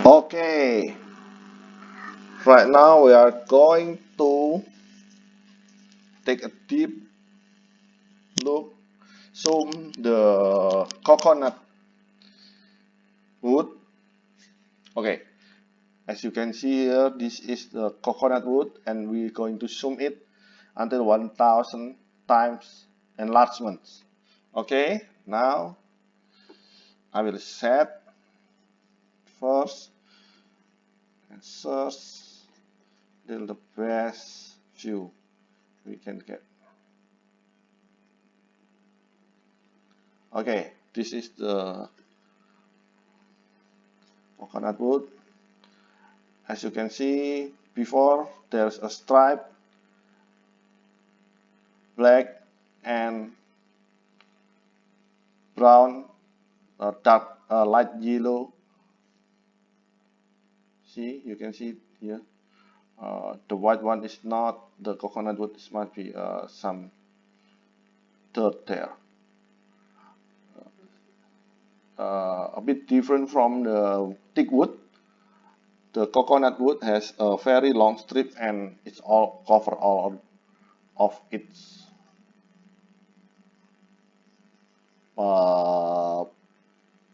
Okay, right now we are going to take a deep look, zoom the coconut wood. Okay, as you can see here, this is the coconut wood and we're going to zoom it until 1000 times enlargements. Okay, now I will set first and search till the best view we can get. Okay, this is the coconut wood. As you can see before, there's a stripe, black and brown, dark, light yellow. See, you can see here. The white one is not the coconut wood. This might be some dirt there. A bit different from the thick wood. The coconut wood has a very long strip and it's all cover all of its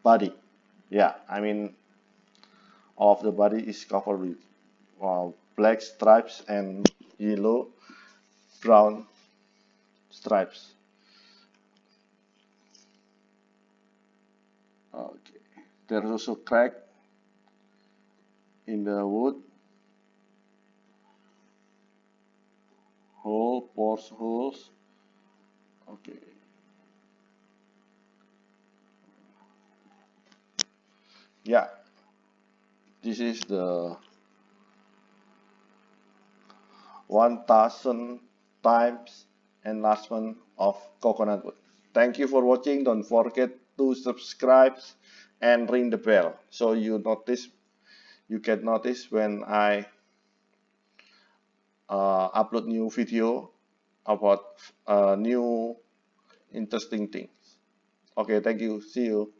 body. Yeah, I mean all of the body is covered with black stripes and yellow brown stripes. Okay, there's also crack in the wood, pores holes. Okay, yeah, this is the 1000 times enlargement of coconut wood. Thank you for watching. Don't forget to subscribe and ring the bell so you can notice when I upload new video about new interesting things. Okay, thank you. See you.